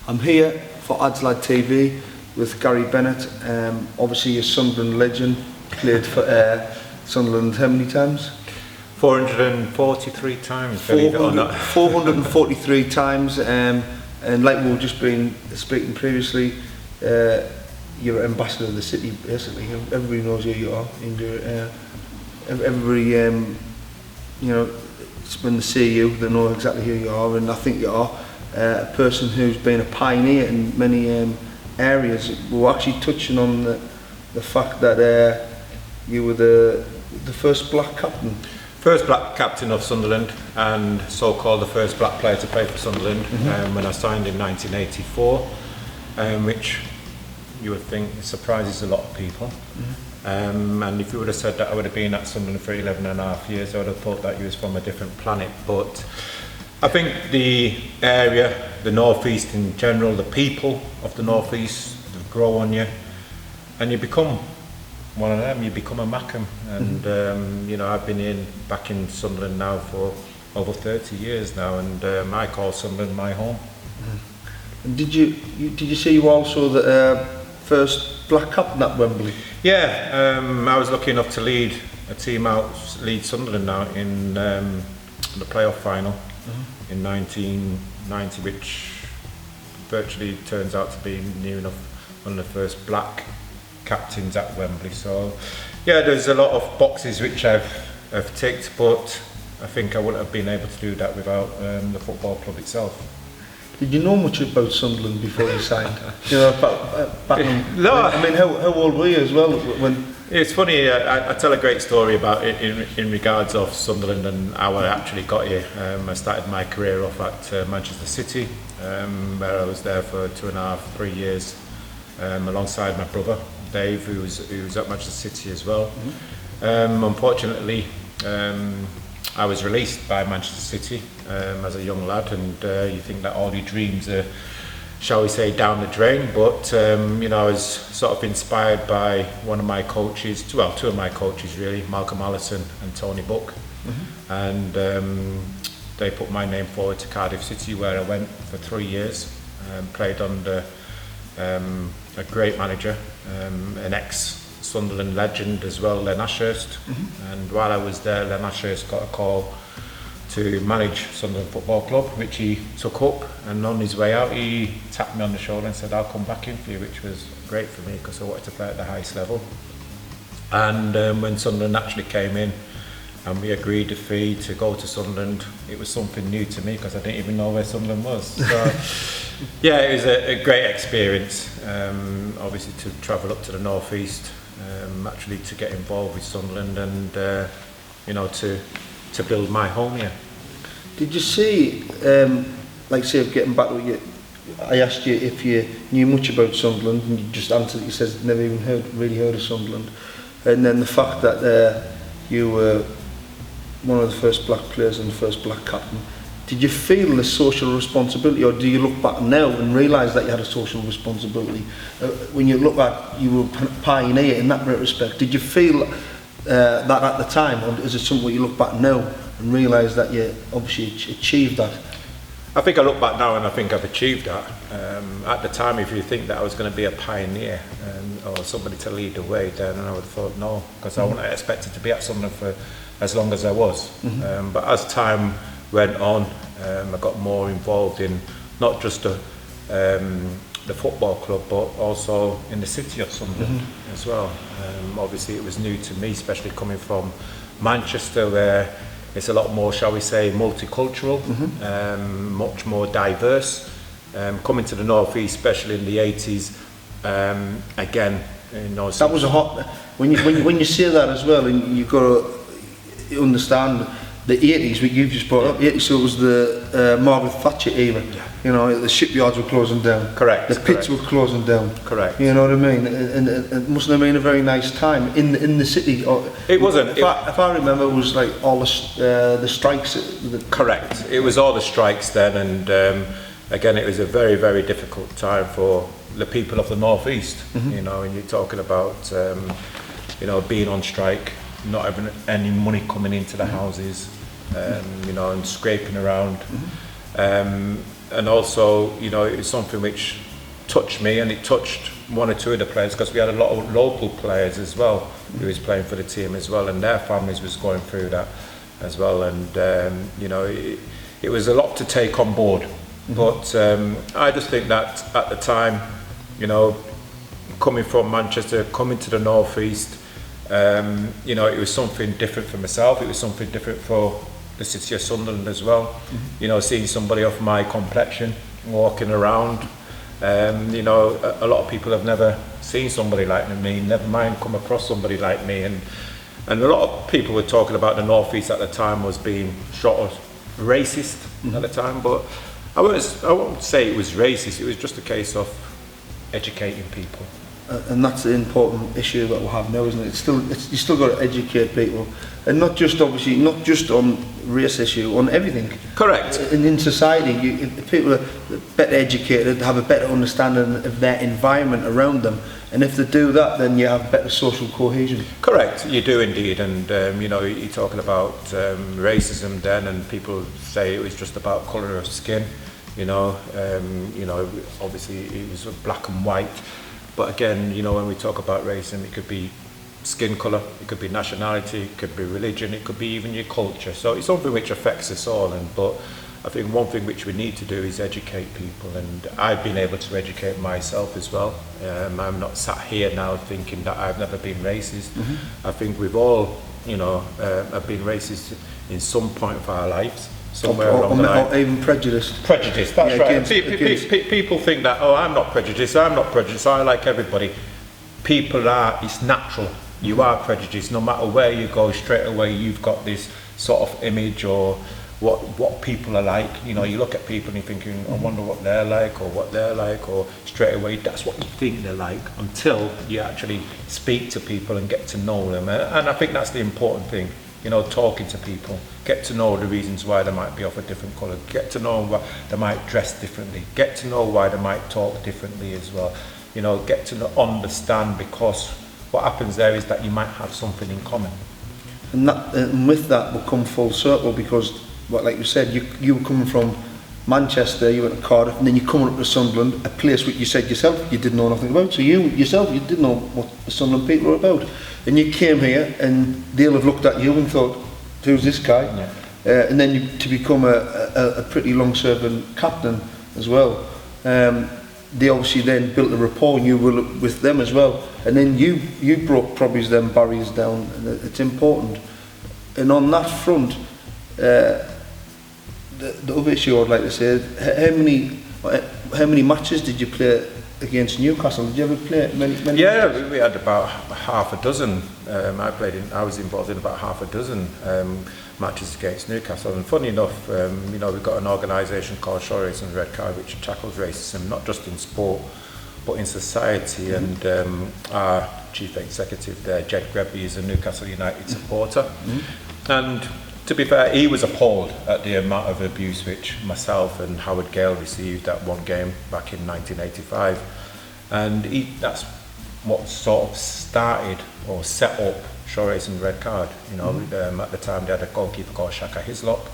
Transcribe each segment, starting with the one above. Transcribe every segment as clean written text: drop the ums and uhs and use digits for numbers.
I'm here for Adslad TV with Gary Bennett, obviously a Sunderland legend, played for Sunderland how many times? 443 times, believe it or not. 443 times, and like we've just been speaking previously, you're ambassador of the city basically. Everybody knows who you are, and everybody, you know, when they see you, they know exactly who you are, and I think you are a person who's been a pioneer in many areas. We were actually touching on the fact that you were the first black captain. First black captain of Sunderland, and so-called the first black player to play for Sunderland, when I signed in 1984, which you would think surprises a lot of people. And if you would have said that I would have been at Sunderland for 11 and a half years, I would have thought that you was from a different planet. But I think the area, the North East in general, the people of the North East, they grow on you, and you become one of them. You become a Mackem, and you know, I've been back in Sunderland now for over 30 years now, and I call Sunderland my home. And did you say you were also the first black captain at Wembley? Yeah, I was lucky enough to lead a team out, lead Sunderland now in the playoff final in 1990, which virtually turns out to be near enough one of the first black captains at Wembley. So yeah, there's a lot of boxes which I've ticked, but I think I wouldn't have been able to do that without the football club itself. Did you know much about Sunderland before you signed? You know, back when, no. I mean, how old were you as well when? It's funny, I tell a great story about it in regards of Sunderland and how I actually got here. I started my career off at Manchester City, where I was there for 2.5, 3 years, alongside my brother Dave, who was at Manchester City as well. Unfortunately, I was released by Manchester City as a young lad, and you think that all your dreams are, shall we say, down the drain. But you know, I was sort of inspired by one of my coaches, well, two of my coaches really, Malcolm Allison and Tony Buck, and they put my name forward to Cardiff City, where I went for 3 years, played under a great manager, an ex-Sunderland legend as well, Len Ashurst. And while I was there, Len Ashurst got a call to manage Sunderland Football Club, which he took up, and on his way out he tapped me on the shoulder and said, "I'll come back in for you," which was great for me because I wanted to play at the highest level. And when Sunderland actually came in and we agreed a fee to go to Sunderland, it was something new to me because I didn't even know where Sunderland was. So yeah, it was a great experience, obviously to travel up to the North East, actually to get involved with Sunderland, and you know, to build my home here. Did you see, like say, getting back to you, I asked you if you knew much about Sunderland, and you just answered, you said never even really heard of Sunderland, and then the fact that you were one of the first black players and the first black captain. Did you feel the social responsibility, or do you look back now and realise that you had a social responsibility? When you look back, you were a pioneer in that respect. Did you feel that at the time, or is it something you look back now and realise that you obviously achieved that? I think I look back now and I think I've achieved that. At the time, if you think that I was going to be a pioneer or somebody to lead the way, then I would have thought no, because I wouldn't have expected to be at something for as long as I was. But as time went on, I got more involved in not just the football club, but also in the city of Sunderland as well. Obviously it was new to me, especially coming from Manchester, where it's a lot more, shall we say, multicultural, much more diverse. Coming to the North East, especially in the 80s, again, you know, that was a hot. When you say that as well, and you've got to understand the 80s, what you've just brought up. 80s, so it was the Margaret Thatcher era. You know, the shipyards were closing down. Correct. The pits were closing down. Correct. You know what I mean? And it must have been a very nice time in the city. It wasn't. If I remember, it was like all the strikes. Correct. It was all the strikes then, and again, it was a very, very difficult time for the people of the North East. You know, and you're talking about you know, being on strike, not having any money coming into the houses, you know, and scraping around. And also, you know, it was something which touched me, and it touched one or two of the players, because we had a lot of local players as well who was playing for the team as well, and their families was going through that as well. And you know, it was a lot to take on board. But I just think that at the time, you know, coming from Manchester, coming to the northeast, you know, it was something different for myself. It was something different for the city of Sunderland as well. You know, seeing somebody of my complexion walking around. You know, a lot of people have never seen somebody like me, never mind come across somebody like me. And a lot of people were talking about the northeast at the time was being sort of racist at the time, but I won't say it was racist. It was just a case of educating people. And that's the important issue that we'll have now, isn't it? You still got to educate people, and not just obviously not just on race issue, on everything. Correct. And in society, if people are better educated, have a better understanding of their environment around them, and if they do that, then you have better social cohesion. Correct, you do indeed. And you know, you're talking about racism then, and people say it was just about colour of skin. You know, obviously it was black and white. But again, you know, when we talk about racism, it could be skin colour, it could be nationality, it could be religion, it could be even your culture. So it's something which affects us all. But I think one thing which we need to do is educate people, and I've been able to educate myself as well. I'm not sat here now thinking that I've never been racist. I think we've all, you know, have been racist in some point of our lives. Somewhere along the line. Or even prejudiced. Prejudice, that's right. People think that, oh, I'm not prejudiced, I like everybody. People are, it's natural. You are prejudiced. No matter where you go, straight away you've got this sort of image or what people are like. You know, you look at people and you're thinking, I wonder what they're like, or straight away that's what you think they're like, until you actually speak to people and get to know them. And I think that's the important thing. You know, talking to people, get to know the reasons why they might be of a different colour, get to know why they might dress differently, get to know why they might talk differently as well. You know, get to understand, because what happens there is that you might have something in common. And with that will come full circle, because, like you said, you were coming from Manchester, you went to Cardiff, and then you're coming up to Sunderland, a place which you said yourself you didn't know nothing about. So you didn't know what the Sunderland people were about. And you came here, and they'll have looked at you and thought, who's this guy? Yeah. And then to become a pretty long-serving captain as well. They obviously then built a rapport, and you were with them as well. And then you broke probably them barriers down, and it's important. And on that front, the other issue I'd like to say, how many matches did you play against Newcastle? Did you ever play many? Yeah, we had about half a dozen. I was involved in about half a dozen matches against Newcastle. And funny enough, you know, we've got an organisation called Shorey's Red Card, which tackles racism not just in sport but in society. And our chief executive there, Jed Grebby, is a Newcastle United supporter. And to be fair, he was appalled at the amount of abuse which myself and Howard Gale received at one game back in 1985. And that's what sort of started or set up Shorey's Red Card. You know, at the time they had a goalkeeper called Shaka Hislop,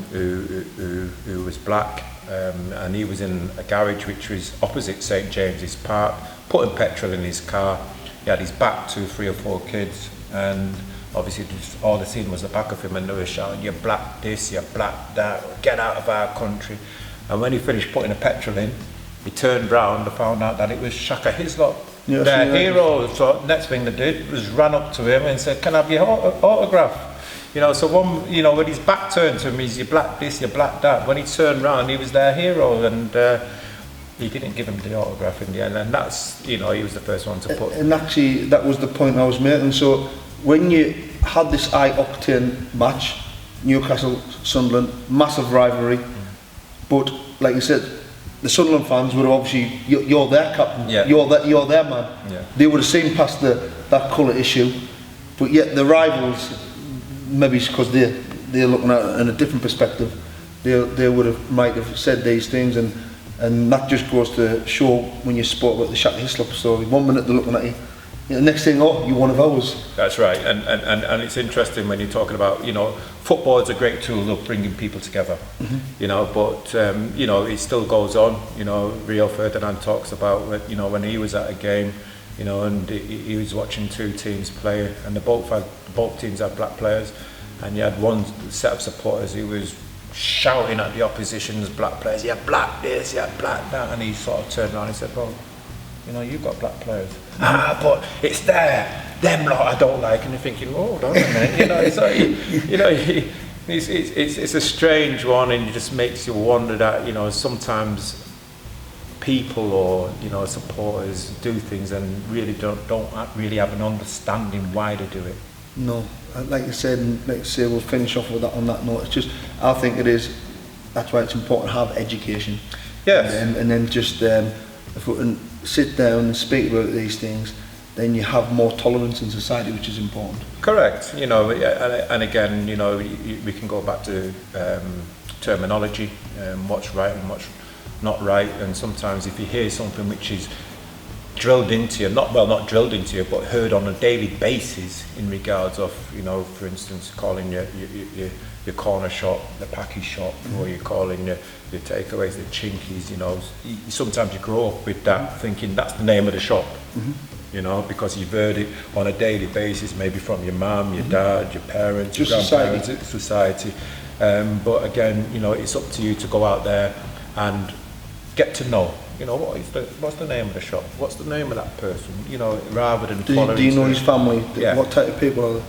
who was black, and he was in a garage which was opposite St James's Park, putting petrol in his car. He had his back to 3 or 4 kids, and obviously all the scene was the back of him, and they were shouting, you're black this, you're black that, get out of our country. And when he finished putting the petrol in, he turned round and found out that it was Shaka Hislop, their hero. So next thing they did was ran up to him and said, can I have your autograph? You know, so when his back turned to him, he's you're black this, you're black that. When he turned round, he was their hero, and he didn't give him the autograph in the end. And that's, you know, he was the first one to put. And actually, that was the point I was making. So when you had this high-octane match, Newcastle, Sunderland, massive rivalry, but like you said, the Sunderland fans were obviously, you're their captain, you're their man. Yeah. They would have seen past that colour issue, but yet the rivals, maybe it's because they're looking at it in a different perspective, they might have said these things, and that just goes to show when you spoke about the Shaka Hislop story. 1 minute they're looking at you, You know, next thing, oh, you're one of ours. That's right, and it's interesting when you're talking about, you know, football is a great tool of bringing people together, you know, but you know, it still goes on. You know, Rio Ferdinand talks about, you know, when he was at a game, you know, and he was watching two teams play, and both teams had black players, and you had one set of supporters who was shouting at the opposition's black players, "Yeah, black this, yeah, black that," and he sort of turned around and said, "Well, you know, you've got black players." But it's them lot I don't like. And you're thinking, oh, hold on a minute, you know, it's like, you know, it's a strange one, and it just makes you wonder that, you know, sometimes people or, you know, supporters do things and really don't really have an understanding why they do it. No, like you said, and like you say, we'll finish off with that on that note. It's just, I think it is, that's why it's important to have education. Yes. And then just, if we can sit down and speak about these things, then you have more tolerance in society, which is important. Correct. You know, and again, you know, we can go back to terminology, what's right and what's not right. And sometimes if you hear something which is drilled into you, not drilled into you, but heard on a daily basis in regards of, you know, for instance, calling your corner shop the packy shop, or you're calling your takeaways the chinkies, you know, sometimes you grow up with that, thinking that's the name of the shop, you know, because you've heard it on a daily basis, maybe from your mum, your dad, your parents, your grandparents, society. But again, you know, it's up to you to go out there and get to know, you know, what's the name of the shop, what's the name of that person, you know, rather than following. Do you know his family? Yeah. What type of people are they?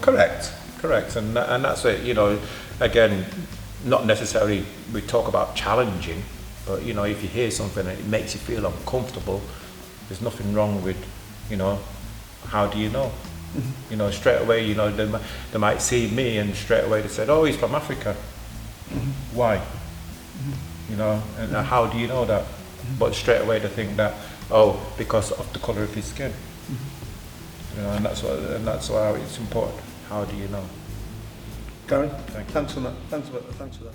Correct, and that's it. You know, again, not necessarily we talk about challenging, but you know, if you hear something and it makes you feel uncomfortable, there's nothing wrong with, you know, how do you know? You know, straight away, you know, they might see me and straight away they said, oh, he's from Africa. Why? You know, and how do you know that? But straight away they think that, oh, because of the colour of his skin. You know, and that's why it's important. How do you know? Gary, Thank you. thanks for that. Thanks for that.